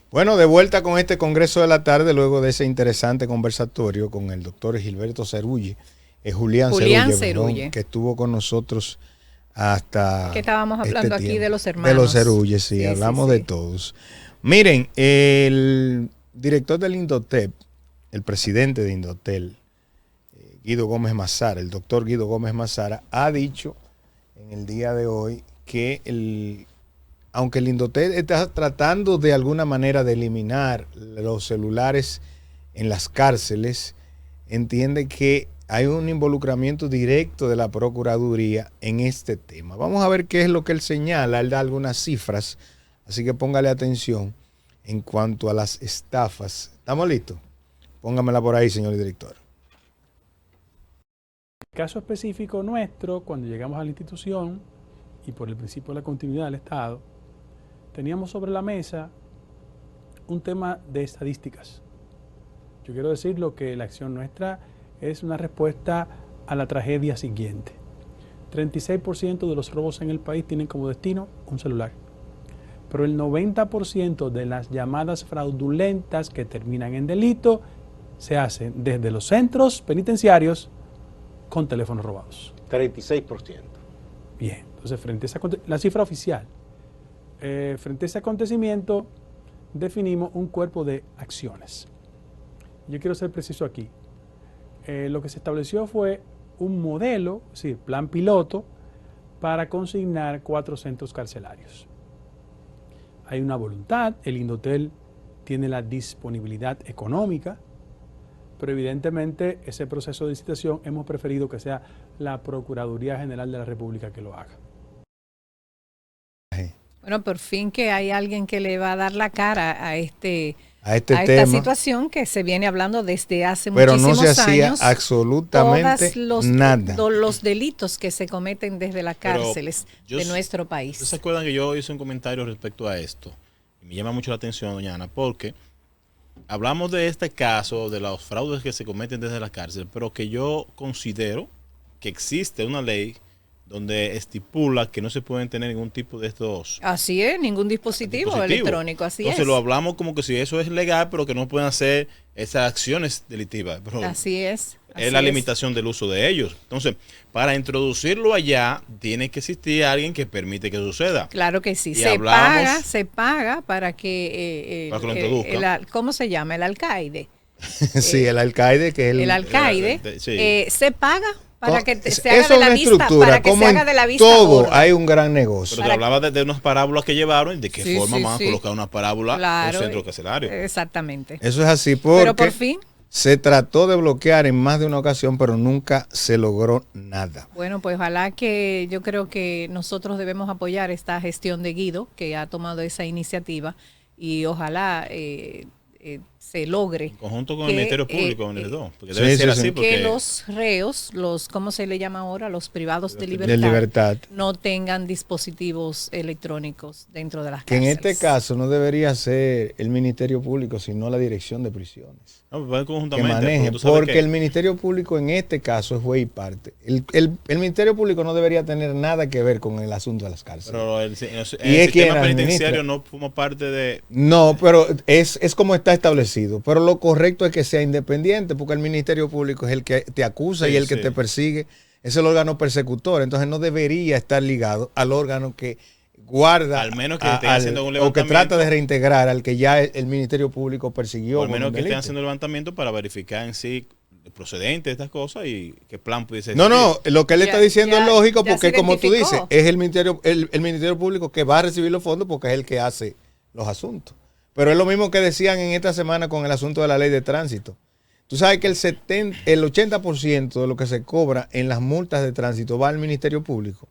Bueno, de vuelta con este Congreso de la Tarde, luego de ese interesante conversatorio con el doctor Gilberto Cerulle, Julián Cerulle, perdón, que estuvo con nosotros hasta que estábamos hablando este aquí de los hermanos. De los Cerulle, sí, hablamos de todos. Miren, el director del Indotep, el presidente de Indotel, Guido Gómez Mazara, el doctor Guido Gómez Mazara, ha dicho en el día de hoy que aunque el Indotep está tratando de alguna manera de eliminar los celulares en las cárceles, entiende que hay un involucramiento directo de la Procuraduría en este tema. Vamos a ver qué es lo que él señala. Él da algunas cifras, así que póngale atención en cuanto a las estafas. ¿Estamos listos? Póngamela por ahí, señor director. El caso específico nuestro, cuando llegamos a la institución y por el principio de la continuidad del Estado, teníamos sobre la mesa un tema de estadísticas. Yo quiero decirlo que la acción nuestra es una respuesta a la tragedia siguiente. 36% de los robos en el país tienen como destino un celular. Pero el 90% de las llamadas fraudulentas que terminan en delito se hacen desde los centros penitenciarios con teléfonos robados. 36%. Bien, entonces frente a esa, la cifra oficial. Frente a ese acontecimiento definimos un cuerpo de acciones. Yo quiero ser preciso aquí. Lo que se estableció fue un modelo, es decir, plan piloto, para consignar 4 centros carcelarios. Hay una voluntad, el Indotel tiene la disponibilidad económica, pero evidentemente ese proceso de licitación hemos preferido que sea la Procuraduría General de la República que lo haga. Bueno, por fin que hay alguien que le va a dar la cara a esta situación que se viene hablando desde hace pero muchísimos no se hacía años. absolutamente nada. Los delitos que se cometen desde las cárceles de nuestro país. ¿Se acuerdan que yo hice un comentario respecto a esto? Me llama mucho la atención, doña Ana, porque hablamos de este caso, de los fraudes que se cometen desde la cárcel, pero que yo considero que existe una ley donde estipula que no se pueden tener ningún tipo de estos... Así es, ningún dispositivo electrónico, así Entonces es. lo hablamos como que si eso es legal, pero que no pueden hacer esas acciones delictivas. Pero así es. Es la limitación del uso de ellos. Entonces, para introducirlo allá, tiene que existir alguien que permite que suceda. Claro que sí. Y se paga para que... para que lo introduzca. ¿Cómo se llama? El alcaide. Sí, el alcaide, que es el alcaide. Sí. Se paga para que se haga eso de la vista, para que se haga de la vista. Todo gorda. Hay un gran negocio. Pero te hablaba de unas parábolas que llevaron y de qué forma van a colocar una parábola en un centro carcelario. Exactamente. Eso es así porque pero por fin se trató de bloquear en más de una ocasión, pero nunca se logró nada. Bueno, pues ojalá que yo creo que nosotros debemos apoyar esta gestión de Guido, que ha tomado esa iniciativa, y ojalá se logre. En conjunto con el Ministerio Público en el 2. Porque debe ser así. Porque que los reos, ¿cómo se le llama ahora? Los privados de libertad, no tengan dispositivos electrónicos dentro de las cárceles. Que en este caso no debería ser el Ministerio Público, sino la Dirección de Prisiones. No, pues conjuntamente. Que maneje, porque el Ministerio Público en este caso es juez y parte. El Ministerio Público no debería tener nada que ver con el asunto de las cárceles. Pero el sistema penitenciario no forma parte de... No, pero es como está establecido. Pero lo correcto es que sea independiente, porque el Ministerio Público es el que te acusa y el que te persigue. Es el órgano persecutor. Entonces no debería estar ligado al órgano que guarda, al menos que estén haciendo un levantamiento, o que trata de reintegrar al que ya el Ministerio Público persiguió. O al menos que estén haciendo el levantamiento para verificar en sí el procedente de estas cosas y qué plan pudiese existir. No, lo que él está diciendo es lógico, porque como tú dices, es el Ministerio Público que va a recibir los fondos porque es el que hace los asuntos. Pero es lo mismo que decían en esta semana con el asunto de la ley de tránsito. Tú sabes que el 80% de lo que se cobra en las multas de tránsito va al Ministerio Público.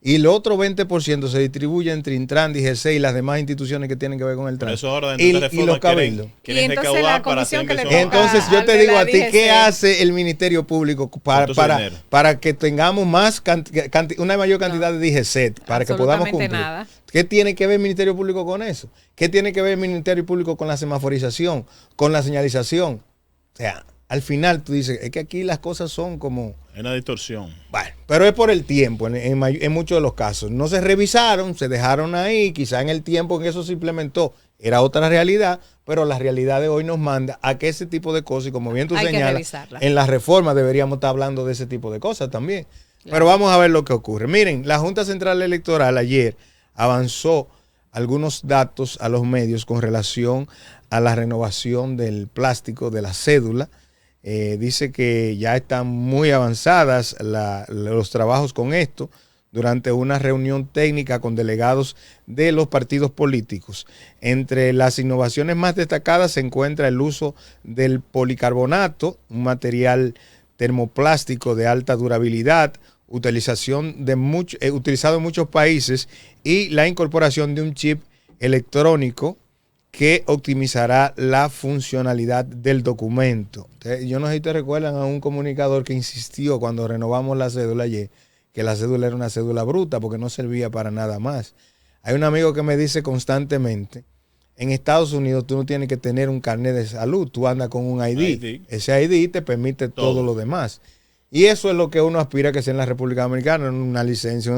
Y el otro 20% se distribuye entre Intran, DGC y las demás instituciones que tienen que ver con el tránsito. Eso ahora dentro de y los cabildos. Quieren recaudar para hacer Entonces yo te digo a ti, ¿qué hace el Ministerio Público para que tengamos una mayor cantidad de DGC, para que podamos cumplir? Nada. ¿Qué tiene que ver el Ministerio Público con eso? ¿Qué tiene que ver el Ministerio Público con la semaforización, con la señalización? O sea, al final tú dices, es que aquí las cosas son como... Es una distorsión. Bueno, pero es por el tiempo, en muchos de los casos. No se revisaron, se dejaron ahí, quizá en el tiempo en que eso se implementó, era otra realidad, pero la realidad de hoy nos manda a que ese tipo de cosas, y como bien tú señalas, en la reforma deberíamos estar hablando de ese tipo de cosas también. Claro. Pero vamos a ver lo que ocurre. Miren, la Junta Central Electoral ayer avanzó algunos datos a los medios con relación a la renovación del plástico de la cédula. Dice que ya están muy avanzadas los trabajos con esto durante una reunión técnica con delegados de los partidos políticos. Entre las innovaciones más destacadas se encuentra el uso del policarbonato, un material termoplástico de alta durabilidad, utilizado en muchos países, y la incorporación de un chip electrónico que optimizará la funcionalidad del documento. Yo no sé si te recuerdan a un comunicador que insistió cuando renovamos la cédula ayer, que la cédula era una cédula bruta porque no servía para nada más. Hay un amigo que me dice constantemente, en Estados Unidos tú no tienes que tener un carnet de salud, tú andas con un ID. Ese ID te permite todo lo demás. Y eso es lo que uno aspira a que sea en la República Dominicana, una licencia,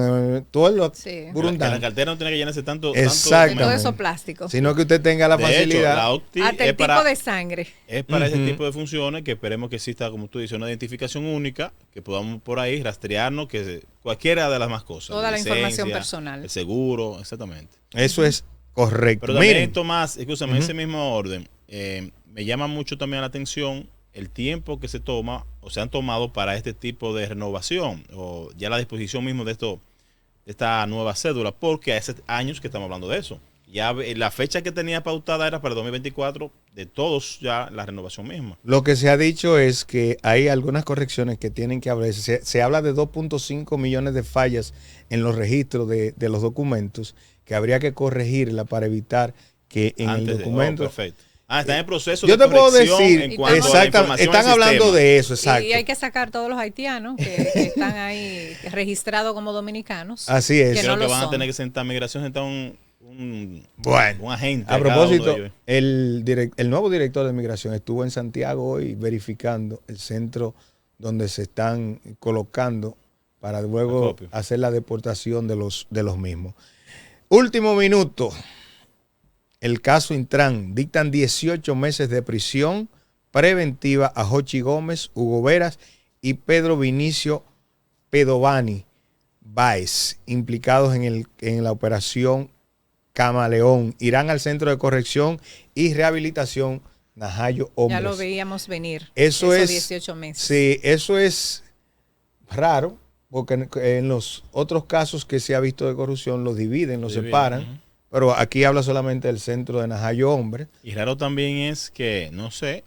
todo lo burundano. La cartera no tiene que llenarse tanto todo eso plástico. Sino que usted tenga la facilidad. Hecho, la OCTI hasta el tipo de sangre. Es para ese tipo de funciones que esperemos que exista, como tú dices, una identificación única, que podamos por ahí rastrearnos, que cualquiera de las más cosas. Toda la información personal. El seguro, exactamente. Eso es correcto. Pero también, Tomás, escúchame, en ese mismo orden, me llama mucho también la atención el tiempo que se toma o se han tomado para este tipo de renovación o ya la disposición mismo de esta nueva cédula, porque hace años que estamos hablando de eso. Ya la fecha que tenía pautada era para el 2024, de todos ya la renovación misma. Lo que se ha dicho es que hay algunas correcciones que tienen que haber. Se habla de 2.5 millones de fallas en los registros de los documentos que habría que corregirla para evitar que en el documento... perfecto. Está en proceso yo de te puedo decir, en cuanto a la información están hablando de eso, exacto. Y hay que sacar todos los haitianos que están ahí registrados como dominicanos. Así es. Creo que van a tener que sentar migración, sentar un agente. A propósito, el nuevo director de migración estuvo en Santiago hoy verificando el centro donde se están colocando para luego hacer la deportación de los mismos. Último minuto. El caso Intran, dictan 18 meses de prisión preventiva a Jochi Gómez, Hugo Veras y Pedro Vinicio Pedovani Báez, implicados en la operación Camaleón. Irán al Centro de Corrección y Rehabilitación Najayo Hombres. Ya lo veíamos venir. Eso es 18 meses. Sí, eso es raro, porque en los otros casos que se ha visto de corrupción los dividen, los separan. Pero aquí habla solamente del centro de Najayo Hombre. Y raro también es que, no sé,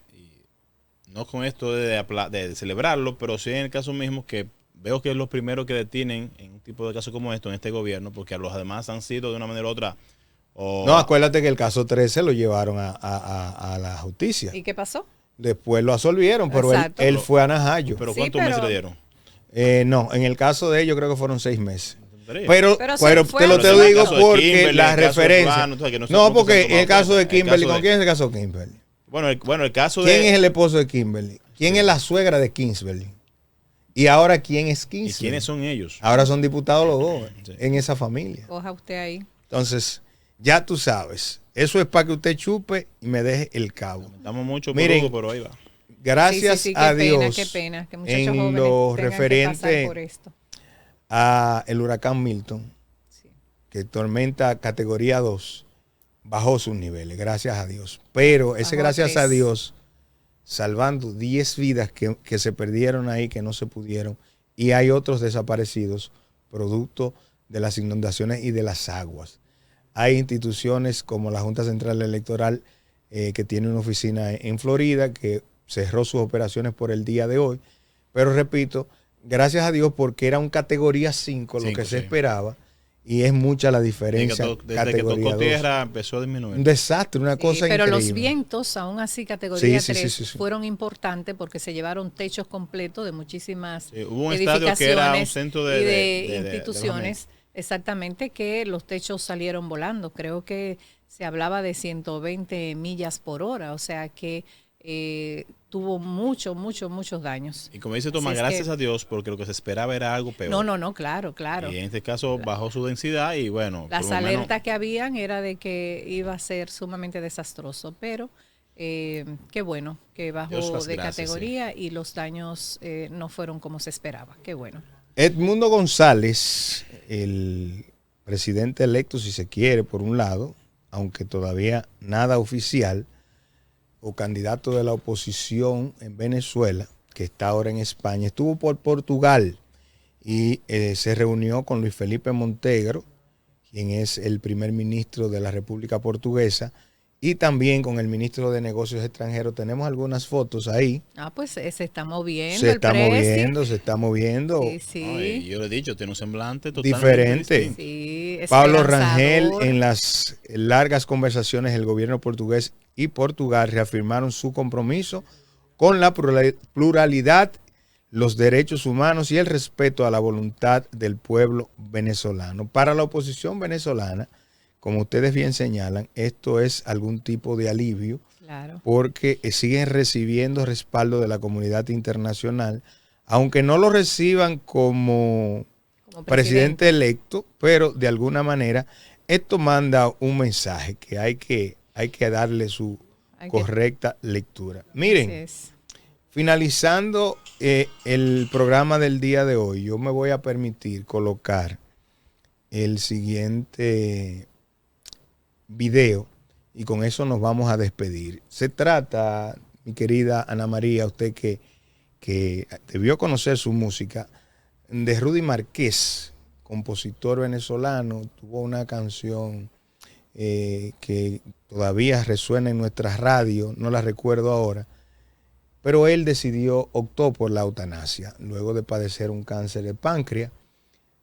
no con esto de celebrarlo, pero sí en el caso mismo que veo que es los primeros que detienen en un tipo de caso como esto en este gobierno, porque los demás han sido de una manera u otra. No, acuérdate que el caso 13 lo llevaron a la justicia. ¿Y qué pasó? Después lo absolvieron, pero él fue a Najayo. ¿Pero cuántos meses le dieron? No, en el caso de él yo creo que fueron 6 meses. Pero te lo digo porque la referencia. No, porque en el caso de Kimberly, ¿con quién es el caso de Kimberly? Bueno, el caso ¿Quién es el esposo de Kimberly? ¿Quién es la suegra de Kimberly? Y ahora, ¿quién es Kimberly? ¿Y quiénes son ellos? Ahora son diputados los dos en esa familia. Coja usted ahí. Entonces, ya tú sabes. Eso es para que usted chupe y me deje el cabo. Estamos mucho por Miren, Hugo, pero ahí va. Gracias a Dios. Qué pena que muchachos en jóvenes lo tengan referente que pasar por esto. A el huracán Milton, que tormenta categoría 2, bajó sus niveles, gracias a Dios. Pero ese gracias a Dios, salvando 10 vidas que se perdieron ahí, que no se pudieron, y hay otros desaparecidos, producto de las inundaciones y de las aguas. Hay instituciones como la Junta Central Electoral, que tiene una oficina en Florida, que cerró sus operaciones por el día de hoy. Pero repito, gracias a Dios, porque era un categoría 5 lo que se esperaba, y es mucha la diferencia. Desde que tocó tierra empezó a disminuir. Un desastre, una cosa pero increíble. Los vientos, aún así categoría 3, fueron importantes porque se llevaron techos completos de muchísimas hubo un estadio que era un centro de instituciones. Exactamente, que los techos salieron volando. Creo que se hablaba de 120 millas por hora, o sea que tuvo muchos daños. Y como dice Tomás, gracias a Dios, porque lo que se esperaba era algo peor. No, claro. Y en este caso bajó su densidad y bueno. Las alertas que habían era de que iba a ser sumamente desastroso, pero qué bueno que bajó de categoría y los daños no fueron como se esperaba. Qué bueno. Edmundo González, el presidente electo, si se quiere, por un lado, aunque todavía nada oficial, o candidato de la oposición en Venezuela, que está ahora en España, estuvo por Portugal y se reunió con Luis Felipe Montenegro, quien es el primer ministro de la República Portuguesa, y también con el ministro de Negocios Extranjeros. Tenemos algunas fotos ahí. Pues se está moviendo. Se está moviendo. Sí. Ay, yo le he dicho, tiene un semblante totalmente diferente. Sí, Pablo Rangel, en las largas conversaciones, el gobierno portugués y Portugal reafirmaron su compromiso con la pluralidad, los derechos humanos y el respeto a la voluntad del pueblo venezolano. Para la oposición venezolana, como ustedes bien señalan, esto es algún tipo de alivio, claro, porque siguen recibiendo respaldo de la comunidad internacional, aunque no lo reciban como presidente electo, pero de alguna manera esto manda un mensaje que hay que darle su correcta lectura. Miren, finalizando el programa del día de hoy, yo me voy a permitir colocar el siguiente video y con eso nos vamos a despedir. Se trata, mi querida Ana María, usted que debió conocer su música, de Rudy Márquez, compositor venezolano. Tuvo una canción que todavía resuena en nuestra radio, no la recuerdo ahora, pero él optó por la eutanasia luego de padecer un cáncer de páncreas,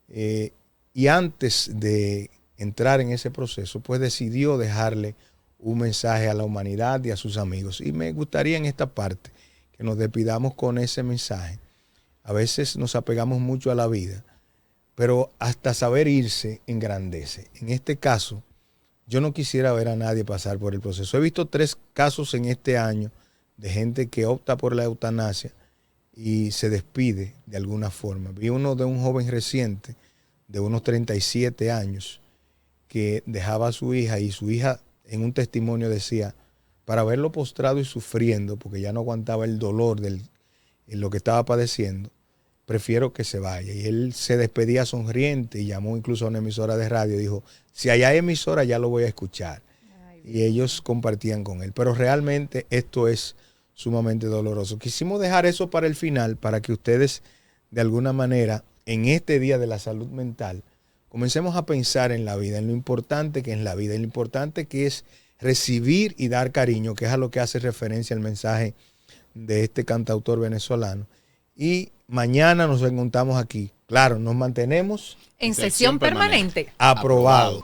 y antes de entrar en ese proceso, pues decidió dejarle un mensaje a la humanidad y a sus amigos. Y me gustaría en esta parte que nos despidamos con ese mensaje. A veces nos apegamos mucho a la vida, pero hasta saber irse engrandece. En este caso, yo no quisiera ver a nadie pasar por el proceso. He visto 3 casos en este año de gente que opta por la eutanasia y se despide de alguna forma. Vi uno de un joven reciente de unos 37 años que dejaba a su hija, y su hija en un testimonio decía, para verlo postrado y sufriendo, porque ya no aguantaba el dolor de lo que estaba padeciendo, prefiero que se vaya. Y él se despedía sonriente y llamó incluso a una emisora de radio. Dijo, si allá hay emisora ya lo voy a escuchar. Y ellos compartían con él. Pero realmente esto es sumamente doloroso. Quisimos dejar eso para el final, para que ustedes de alguna manera en este Día de la Salud Mental comencemos a pensar en la vida, en lo importante que es la vida, en lo importante que es recibir y dar cariño, que es a lo que hace referencia el mensaje de este cantautor venezolano. Y mañana nos encontramos aquí. Claro, nos mantenemos en sesión permanente. Aprobado.